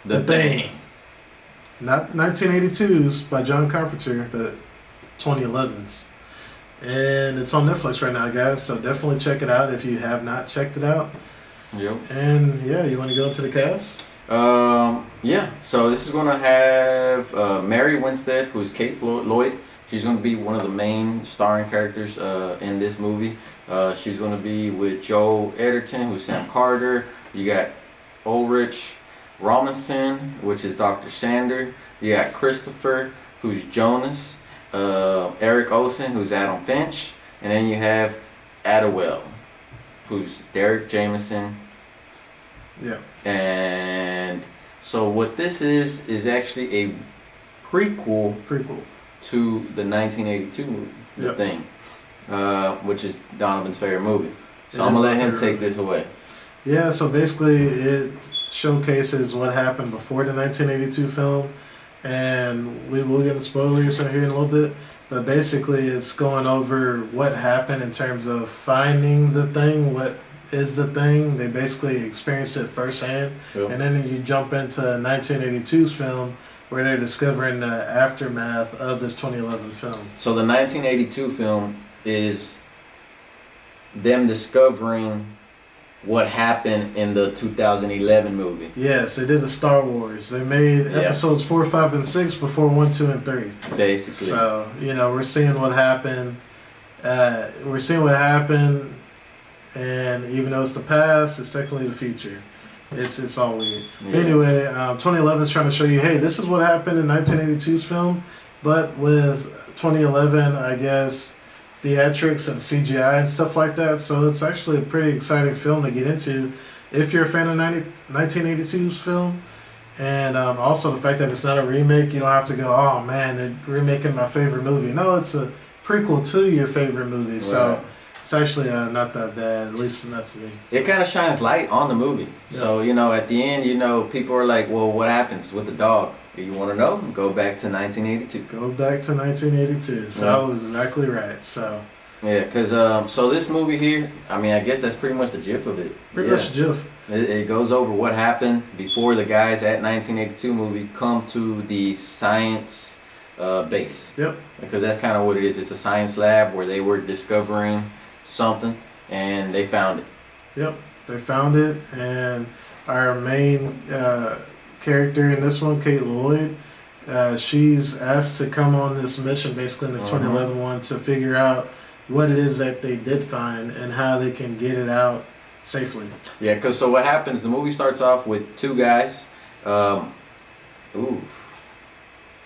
The Thing. Not 1982's by John Carpenter, but 2011's. And it's on Netflix right now, guys, so definitely check it out if you have not checked it out. Yep. And yeah, you want to go into the cast? Yeah. So this is going to have Mary Winstead, who's Kate Lloyd. She's going to be one of the main starring characters in this movie. She's going to be with Joe Edgerton, who's Sam Carter. You got Ulrich Robinson, which is Dr. Sander. You got Christopher, who's Jonas. Eric Olsen, who's Adam Finch. And then you have Adewale, who's Derek Jameson. Yeah. And so what this is actually a prequel to the 1982 movie, The Thing, which is Donovan's favorite movie. So I'm going to let him take this away. Yeah, so basically it showcases what happened before the 1982 film, and we will get into spoilers here in a little bit, but basically it's going over what happened in terms of finding the thing, what is the thing. They basically experienced it firsthand, and then you jump into 1982's film where they're discovering the aftermath of this 2011 film. So the 1982 film is them discovering what happened in the 2011 movie. Yes, they did the Star Wars. They made episodes 4, 5, and 6 before 1, 2, and 3. Basically. So, we're seeing what happened. And even though it's the past, it's technically the future. It's all weird. Yeah. But anyway, 2011 is trying to show you, hey, this is what happened in 1982's film, but with 2011, I guess, theatrics and CGI and stuff like that. So it's actually a pretty exciting film to get into if you're a fan of 1982's film. And also the fact that it's not a remake, you don't have to go, oh man, they're remaking my favorite movie. No, it's a prequel to your favorite movie. Right. So it's actually not that bad, at least not to me. It kind of shines light on the movie. Yeah. So, at the end, people are like, well, what happens with the dog? You want to know? Go back to 1982. Go back to 1982. Sal is exactly right. So. Yeah, because so this movie here, I guess that's pretty much the gist of it. Pretty much the gist. It goes over what happened before the guys at 1982 movie come to the science base. Yep. Because that's kind of what it is. It's a science lab where they were discovering something and they found it. Yep, they found it, and our main character in this one, Kate Lloyd, she's asked to come on this mission basically in this 2011 one to figure out what it is that they did find and how they can get it out safely. Yeah, because so what happens, the movie starts off with two guys.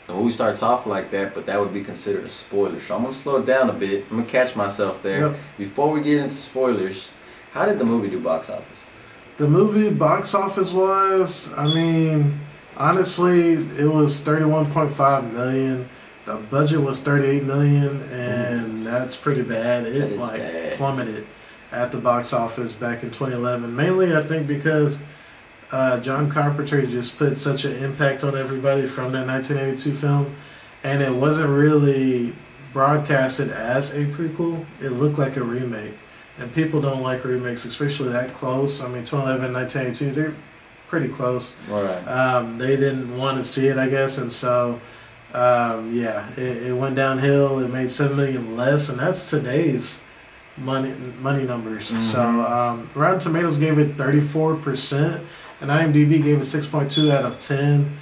The movie starts off like that, but that would be considered a spoiler. So I'm going to slow it down a bit. I'm going to catch myself there. Yep. Before we get into spoilers, how did the movie do box office? The movie box office was, honestly, it was $31.5 million. The budget was $38 million, and that's pretty bad. It bad. Plummeted at the box office back in 2011. Mainly, I think, because John Carpenter just put such an impact on everybody from that 1982 film, and it wasn't really broadcasted as a prequel. It looked like a remake, and people don't like remakes, especially that close. 2011 and 1982, they're pretty close. Right. They didn't want to see it, I guess, and so it went downhill. It made $7 million less, and that's today's money numbers. Mm-hmm. So Rotten Tomatoes gave it 34%, and IMDb gave it 6.2 out of 10.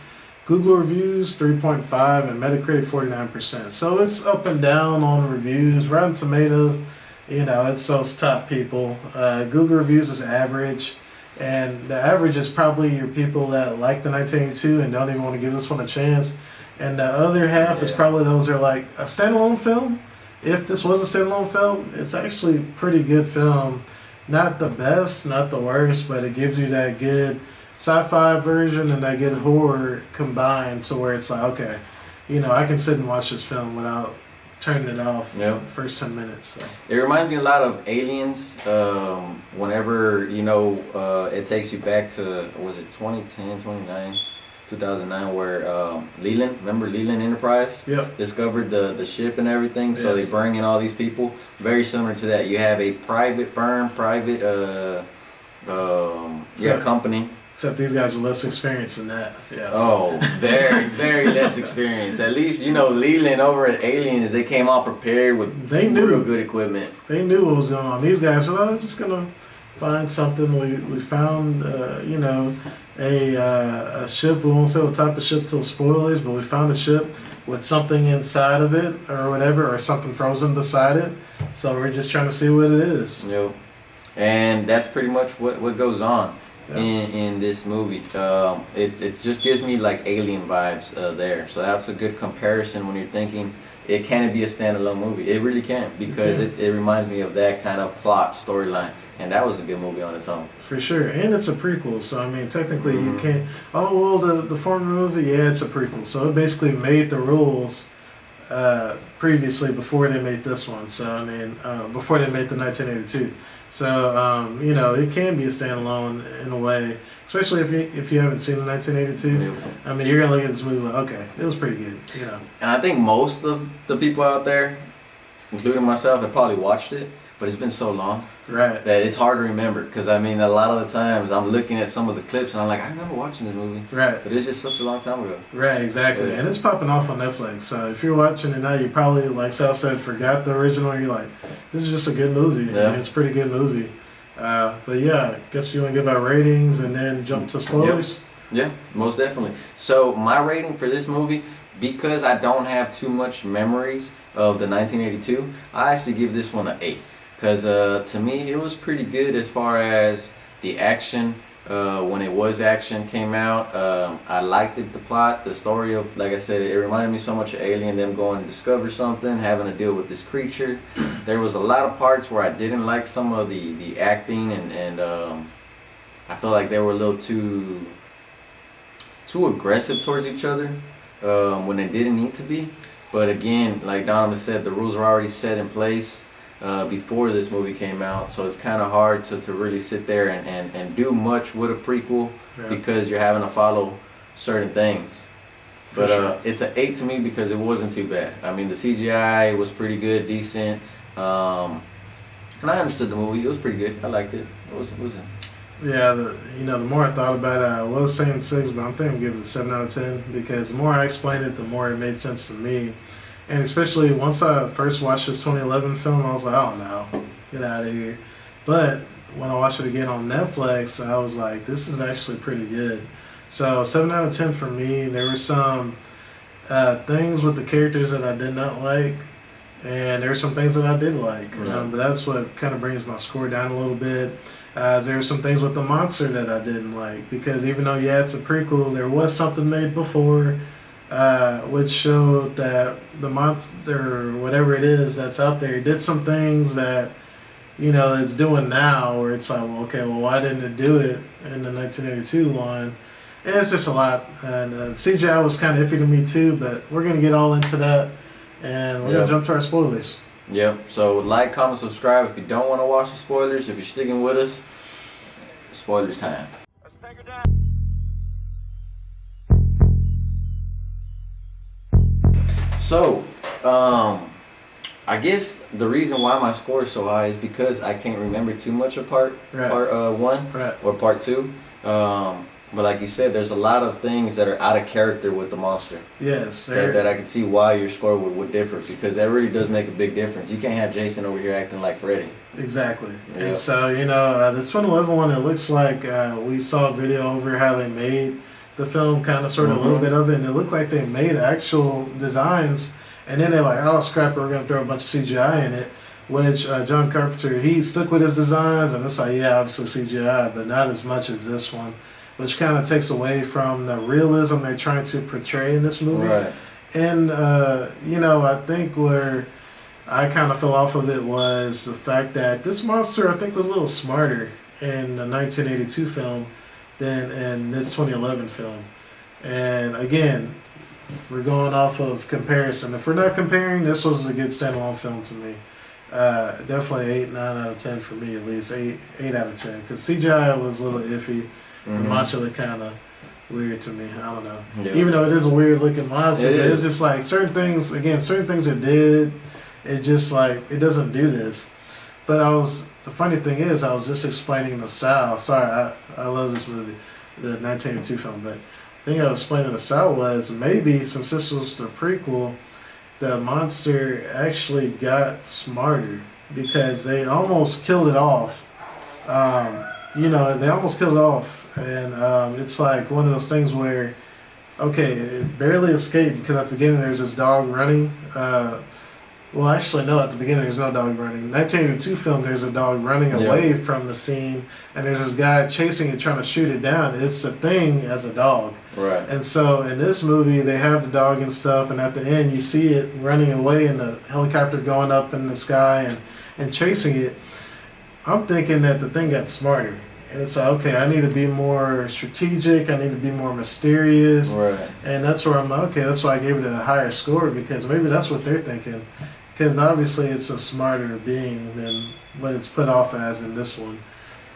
Google reviews 3.5, and Metacritic 49%. So it's up and down on reviews. Rotten Tomatoes, it's those top people. Google reviews is average, and the average is probably your people that like the 1982 and don't even want to give this one a chance. And the other half is probably those who are like a standalone film. If this was a standalone film, it's actually a pretty good film. Not the best, not the worst, but it gives you that good sci-fi version and that good horror combined to where it's like, okay, I can sit and watch this film without turning it off the first 10 minutes. So. It reminds me a lot of Aliens. Whenever, it takes you back to, was it 2010, 2009, where Leland Enterprise discovered the ship and everything. So they bring in all these people. Very similar to that. You have a private firm, company. Except these guys are less experienced than that. Yeah. Oh, very, very less experienced. At least, Leland over at Aliens, they came all prepared with real good equipment. They knew what was going on. These guys said, "Oh, we're just gonna find something." We found, a ship. We won't say what type of ship till spoilers, but we found a ship with something inside of it or whatever, or something frozen beside it. So we're just trying to see what it is. Yep. And that's pretty much what goes on. Yeah. In this movie, it just gives me like Alien vibes there. So that's a good comparison when you're thinking it can be a standalone movie. It really can, because it reminds me of that kind of plot storyline, and that was a good movie on its own. For sure, and it's a prequel, so I mean technically you can't. Oh well, the former movie, yeah, it's a prequel, so it basically made the rules previously before they made this one. So I mean before they made the 1982. So it can be a standalone in a way, especially if you haven't seen the 1982. Yep. I mean, you're gonna look at this movie like, okay, it was pretty good, And I think most of the people out there, including myself, have probably watched it, but it's been so long, right, that it's hard to remember. Because I mean, a lot of the times I'm looking at some of the clips and I'm like, I remember watching this movie, right? But it's just such a long time ago. Right, exactly. Yeah. And it's popping off on Netflix. So if you're watching it now, you probably, like Sal said, forgot the original. And you're like, this is just a good movie. Yeah. I mean, it's a pretty good movie. But yeah, I guess you want to give our ratings and then jump to spoilers. Yep. Yeah, most definitely. So my rating for this movie, because I don't have too much memories of the 1982, I actually give this one an 8. Because to me, it was pretty good as far as the action. When it was action came out, I liked it, the plot, the story of, like I said, it reminded me so much of Alien, them going to discover something, having to deal with this creature. There was a lot of parts where I didn't like some of the acting, and I felt like they were a little too aggressive towards each other when they didn't need to be. But again, like Donovan said, the rules were already set in place before this movie came out, so it's kind of hard to really sit there and do much with a prequel, because you're having to follow certain things. But sure. It's an 8 to me because it wasn't too bad. I mean, the CGI was pretty good, decent, and I understood the movie. It was pretty good. I liked it. It was Yeah, the more I thought about it, I was saying 6, but I'm thinking I'm giving it a 7 out of 10, because the more I explained it, the more it made sense to me. And especially once I first watched this 2011 film, I was like, oh no, get out of here. But when I watched it again on Netflix, I was like, this is actually pretty good. So 7 out of 10 for me. There were some things with the characters that I did not like, and there were some things that I did like. But that's what kind of brings my score down a little bit. There were some things with the monster that I didn't like, because even though, it's a prequel, there was something made before which showed that the monster, whatever it is that's out there, did some things that, it's doing now, where it's like, well, okay, well, why didn't it do it in the 1982 one? And it's just a lot. And CGI was kind of iffy to me too, but we're going to get all into that, and we're going to jump to our spoilers. Yep. So like, comment, subscribe if you don't want to watch the spoilers. If you're sticking with us, spoilers time. Let's take her down. So, I guess the reason why my score is so high is because I can't remember too much of part 1 or part 2. But like you said, there's a lot of things that are out of character with the monster. Yes. That I can see why your score would differ, because that really does make a big difference. You can't have Jason over here acting like Freddy. Exactly. Yep. And so, this 2011 one, it looks like we saw a video over how they made the film, kind of sort of a little bit of it, and it looked like they made actual designs, and then they're like, oh, scrap it, we're going to throw a bunch of CGI in it, which John Carpenter, he stuck with his designs, and it's like, yeah, obviously CGI, but not as much as this one, which kind of takes away from the realism they're trying to portray in this movie. Right. And, I think where I kind of fell off of it was the fact that this monster, I think, was a little smarter in the 1982 film than in this 2011 film. And again, we're going off of comparison. If we're not comparing, this was a good standalone film to me. Definitely 8, 9 out of 10 for me, at least 8 out of 10. Because CGI was a little iffy. The monster looked kind of weird to me. I don't know. Yeah. Even though it is a weird looking monster, it's just like certain things it did, it just like, it doesn't do this. But the funny thing is, I was just explaining to Sal, sorry, I love this movie. the 1982 film. But the thing I was explaining to Sal was maybe since this was the prequel, the monster actually got smarter because they almost killed it off. They almost killed it off, and it's like one of those things where, okay, it barely escaped because at the beginning there's this dog running. Well, actually, no, at the beginning there's no dog running. 1982 film, there's a dog running away from the scene, and there's this guy chasing it, trying to shoot it down. It's a thing as a dog. Right. And so in this movie, they have the dog and stuff, and at the end, you see it running away and the helicopter going up in the sky and chasing it. I'm thinking that the thing got smarter. And it's like, okay, I need to be more strategic. I need to be more mysterious. Right. And that's where I'm like, okay, that's why I gave it a higher score, because maybe that's what they're thinking. Because obviously it's a smarter being than what it's put off as in this one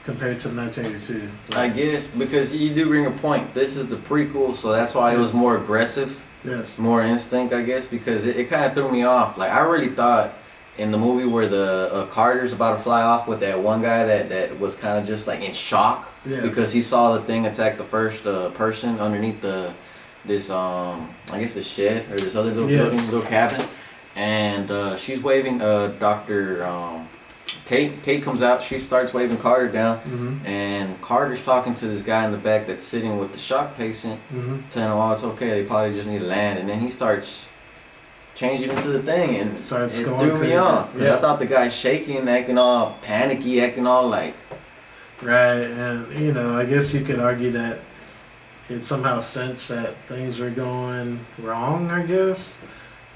compared to 1982. I guess because you do bring a point. This is the prequel, so that's why it was more aggressive. Yes. More instinct, I guess, because it kind of threw me off. Like, I really thought in the movie where the Carter's about to fly off with that one guy that was kind of just like in shock because he saw the thing attack the first person underneath this I guess the shed or this other little building, little cabin, and she's waving Dr. Kate comes out, she starts waving Carter down, and Carter's talking to this guy in the back that's sitting with the shock patient, telling him, oh, it's okay, they probably just need to land, and then he starts changing into the thing, and it threw me off. I thought the guy shaking, acting all panicky, acting all like... Right, and I guess you could argue that it somehow sensed that things were going wrong, I guess.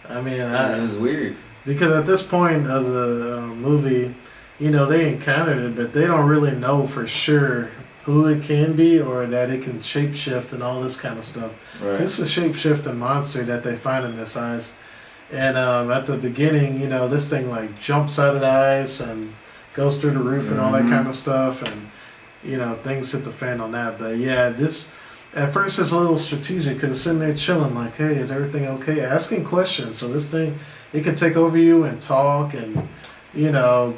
I mean... it was weird. Because at this point of the movie, they encountered it, but they don't really know for sure who it can be or that it can shapeshift and all this kind of stuff. Right. It's a shapeshifting monster that they find in this ice. And at the beginning, this thing like jumps out of the ice and goes through the roof and all that kind of stuff. And, things hit the fan on that. But yeah, this at first it's a little strategic because it's sitting there chilling like, hey, is everything okay? Asking questions. So this thing, it can take over you and talk and,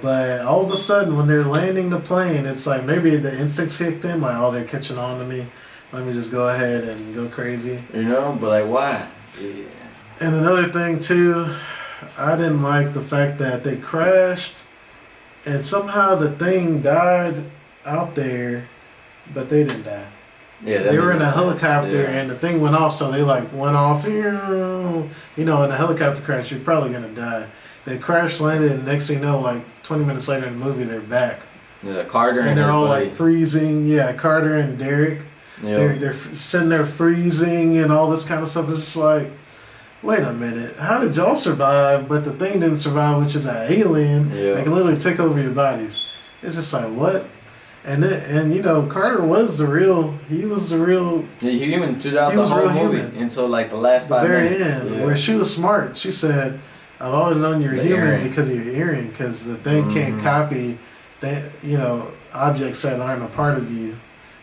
but all of a sudden when they're landing the plane, it's like maybe the instincts kicked in, like, oh, they're catching on to me. Let me just go ahead and go crazy. But like, why? Yeah. And another thing too, I didn't like the fact that they crashed and somehow the thing died out there, but they didn't die. Yeah, they were in a helicopter and the thing went off, so they like went off. In a helicopter crash, you're probably gonna die. They crash landed, and next thing you know, like 20 minutes later in the movie, they're back. Yeah, Carter and they're all like freezing. Yeah, Carter and Derek. Yep. They're sitting there freezing and all this kind of stuff. It's just like, wait a minute, how did y'all survive? But the thing didn't survive, which is an alien that can literally take over your bodies. It's just like, what? And Carter was the real. He was the real. Yeah, human throughout the whole movie until like the last 5 minutes. The very end, where she was smart. She said, "I've always known you're human because of your earring, because the thing can't copy, objects that aren't a part of you.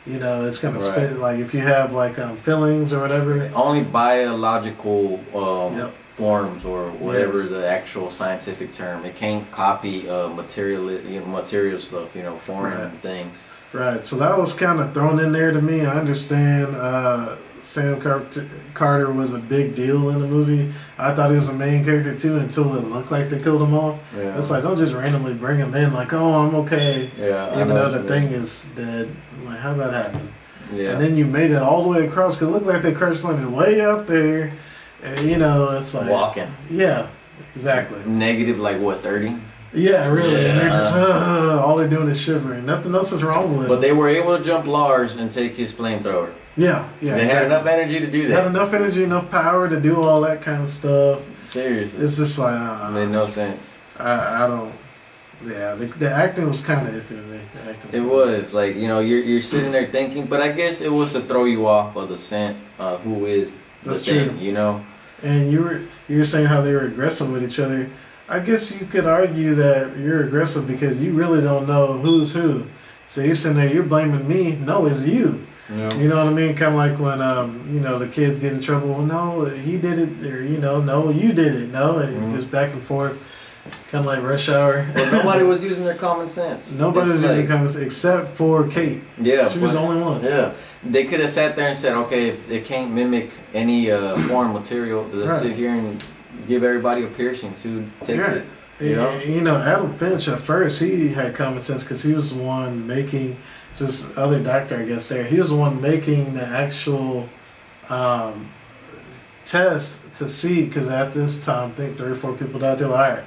It's gonna spit like if you have like feelings or whatever. Only biological forms or whatever the actual scientific term. It can't copy material stuff. Foreign things. Right. So that was kind of thrown in there to me. I understand. Sam Carter was a big deal in the movie. I thought he was a main character too until it looked like they killed him off. Yeah. It's like, don't just randomly bring him in like, oh, I'm okay. Yeah, even though the thing is dead. I'm like, how'd that happen? Yeah. And then you made it all the way across because it looked like they crash landed way out there. And, it's like... Walking. Yeah, exactly. Negative, like, what, 30? Yeah, really. Yeah. And they're just, all they're doing is shivering. Nothing else is wrong with them. But they were able to jump Lars and take his flamethrower. Yeah. They had enough energy to do that. They had enough energy, enough power to do all that kind of stuff. Seriously. It's just like... made no sense. I don't... Yeah, the acting was kind of iffy to me. It was. Like, you're sitting there thinking, but I guess it was to throw you off of the scent, who is the thing, true. And you were saying how they were aggressive with each other. I guess you could argue that you're aggressive because you really don't know who's who. So you're sitting there, you're blaming me. No, it's you. Yeah. You know what I mean? Kind of like when, the kids get in trouble. Well, no, he did it. Or, no, you did it. No, and just back and forth. Kind of like Rush Hour. Well, nobody was using their common sense. Nobody was using common sense except for Kate. Yeah. She was the only one. Yeah. They could have sat there and said, okay, if they can't mimic any foreign material, let's sit here and give everybody a piercing. See who takes it. You know, Adam Finch at first he had common sense because he was the one making. It's this other doctor, I guess. There, he was the one making the actual test to see. Because at this time, I think 3 or 4 people died. They're like, all right,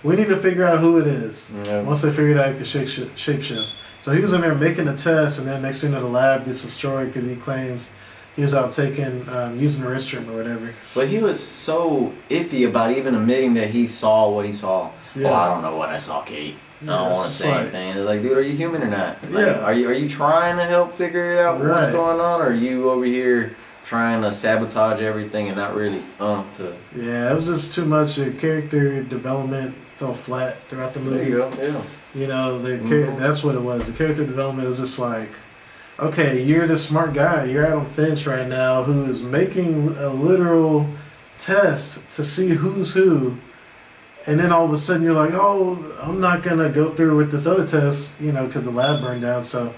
we need to figure out who it is. Yeah. Once they figured out, he could shapeshift. So he was in there making the test, and then next thing you know, the lab gets destroyed because he claims he was out taking, using the restroom or whatever. But he was so iffy about even admitting that he saw what he saw. Yes. Oh, I don't know what I saw, Kate. I don't want to say anything. It's like, dude, are you human or not? Like, yeah. Are you trying to help figure it out what's going on, or are you over here trying to sabotage everything and not really Yeah, it was just too much. The character development fell flat throughout the movie. There you go. Yeah. You know, that's what it was. The character development was just like, okay, you're the smart guy. You're Adam Finch right now who is making a literal test to see who's who. And then all of a sudden you're like, oh, I'm not going to go through with this other test, you know, because the lab burned down. So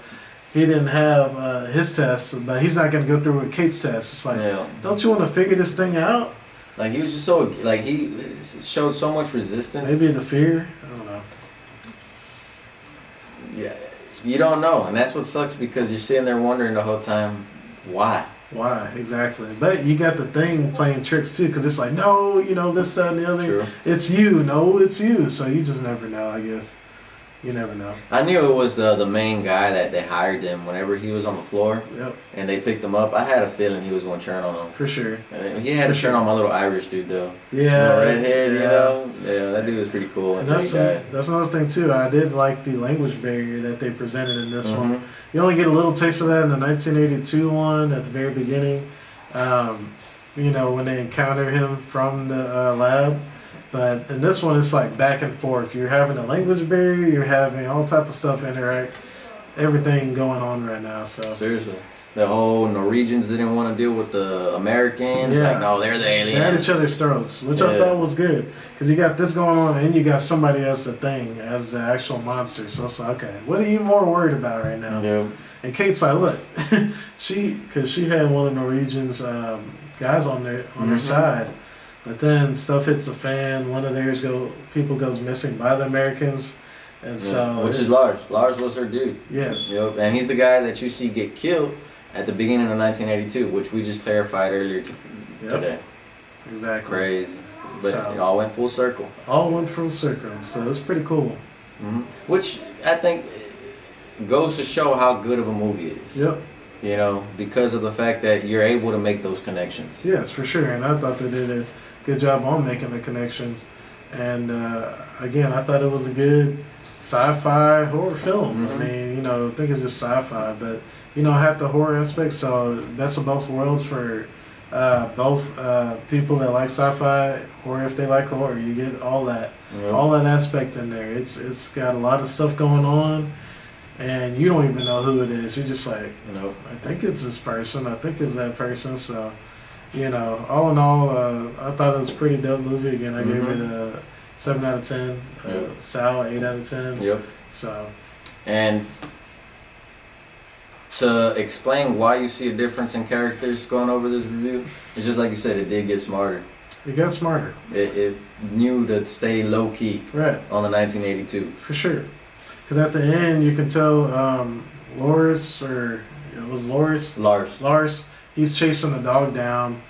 he didn't have his test, but he's not going to go through with Kate's test. It's like, don't you want to figure this thing out? Like, he was just so, like, he showed so much resistance. Maybe the fear. I don't know. Yeah, you don't know, and that's what sucks because you're sitting there wondering the whole time, why? Why, exactly. But you got the thing playing tricks too, because it's like, no, you know, this, that, and the other. True. It's you. No, it's you. So you just never know, I guess. You never know. I knew it was the main guy that they hired him whenever he was on the floor. Yep. And they picked him up. I had a feeling he was going to turn on him. For sure. He had to turn on my little Irish dude, though. Yeah. Redhead, you know? Yeah, that dude was pretty cool. And that's another thing, too. I did like the language barrier that they presented in this one. You only get a little taste of that in the 1982 one at the very beginning. You know, when they encounter him from the lab. But in this one, it's like back and forth. You're having a language barrier. You're having all type of stuff interact. Everything going on right now. So seriously, the whole Norwegians didn't want to deal with the Americans. Yeah. Like, no, they're the aliens. They're at each other's throats, which I thought was good. Because you got this going on, and you got somebody else, the thing, as the actual monster. So it's like, okay, what are you more worried about right now? Yeah. And Kate's like, look, because she had one of Norwegian's guys on her side. But then stuff hits the fan. One of theirs people goes missing by the Americans, and so which is Lars. Lars was her dude. Yes. Yep. And he's the guy that you see get killed at the beginning of 1982, which we just clarified earlier today. Exactly. It's crazy, but it all went full circle. All went full circle, so it's pretty cool. Which I think goes to show how good of a movie it is. Yep. You know, because of the fact that you're able to make those connections. Yes, for sure. And I thought they did a good job on making the connections. And again, I thought it was a good sci-fi horror film. I mean, you know, I think it's just sci-fi, but you know, it had the horror aspect. So best of both worlds for both people that like sci-fi or if they like horror. You get all that, all that aspect in there. It's got a lot of stuff going on. And you don't even know who it is. You're just like, I think it's this person. I think it's that person. So, you know, all in all, I thought it was a pretty dope movie. Again, I gave it a 7 out of 10. Sal, 8 out of 10. Yep. So. And to explain why you see a difference in characters going over this review, it's just like you said, it did get smarter. It got smarter. It knew to stay low-key on the 1982. For sure. Because at the end, you can tell Lars, he's chasing the dog down.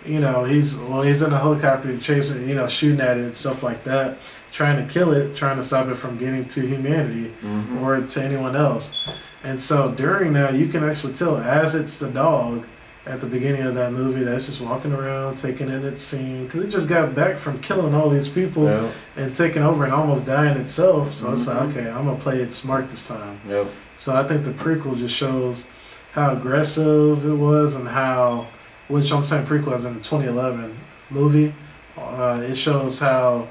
You know, he's in a helicopter chasing, you know, shooting at it and stuff like that, trying to kill it, trying to stop it from getting to humanity or to anyone else. And so during that, you can actually tell as it's the dog at the beginning of that movie that's just walking around, taking in its scene, because it just got back from killing all these people and taking over and almost dying itself. So it's like, okay, I'm going to play it smart this time. So I think the prequel just shows how aggressive it was and how, which I'm saying prequel as in the 2011 movie, it shows how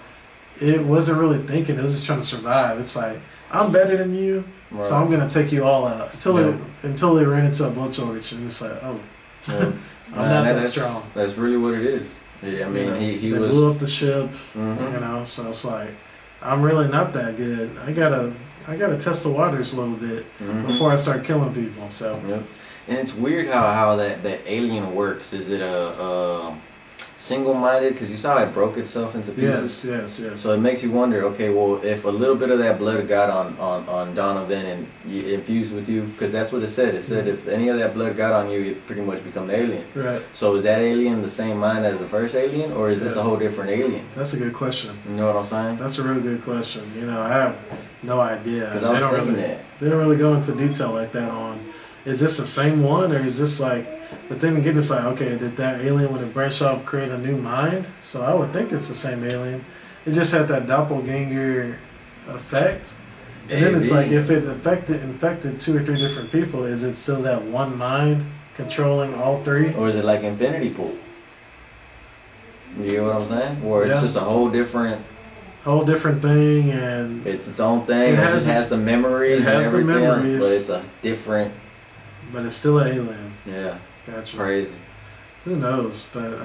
it wasn't really thinking, it was just trying to survive. It's like, I'm better than you, so I'm going to take you all out. Until they ran into a blowtorch, and it's like, oh, I'm not that strong. That's really what it is. Yeah, I mean, he they was. blew up the ship. Mhm. You know, so it's like I'm really not that good. I gotta test the waters a little bit Mhm. before I start killing people. So Yep. And it's weird how that alien works. Is it a single-minded? Because you saw it broke itself into pieces. yes. So it makes you wonder. Okay, well, if a little bit of that blood got on Donovan and infused with you, because that's what it said. It said if any of that blood got on you, it pretty much become the alien. Right. So is that alien the same mind as the first alien, or is this a whole different alien? That's a good question. You know what I'm saying? That's a real good question. You know, I have no idea. Because I was thinking that. They don't really go into detail like that on, is this the same one or is this like, but then again, it's like, okay, did that alien when it branched off create a new mind? So I would think it's the same alien. It just had that doppelganger effect. And then it's like, if it infected 2 or 3 different people, is it still that one mind controlling all 3? Or is it like Infinity Pool? You get what I'm saying? Or it's just a whole different thing, and it's its own thing. It has the memories and everything, but it's a different. But it's still an alien. Yeah. Gotcha. Crazy. Who knows? But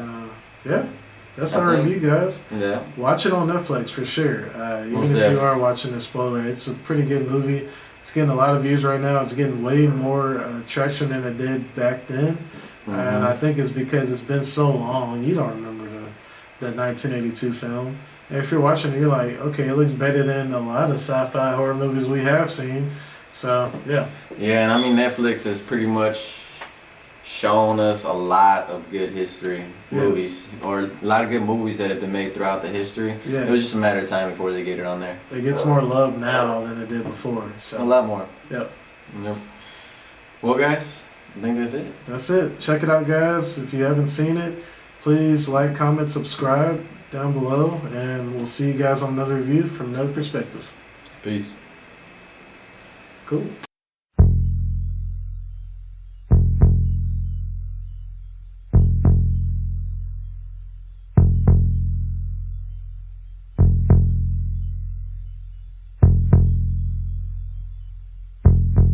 yeah, that's our review, guys. Yeah. Watch it on Netflix for sure. Even if you are watching the spoiler, it's a pretty good movie. It's getting a lot of views right now. It's getting way more traction than it did back then, and I think it's because it's been so long. You don't remember that 1982 film. And if you're watching it, you're like, okay, it looks better than a lot of sci-fi horror movies we have seen. So yeah. Yeah, and I mean Netflix has pretty much shown us a lot of good history movies, or a lot of good movies that have been made throughout the history. Yes. It was just a matter of time before they get it on there. It gets more love now than it did before. So a lot more. Yep. Well, guys, I think that's it. That's it. Check it out, guys. If you haven't seen it, please like, comment, subscribe down below, and we'll see you guys on another review from another perspective. Peace. Cool.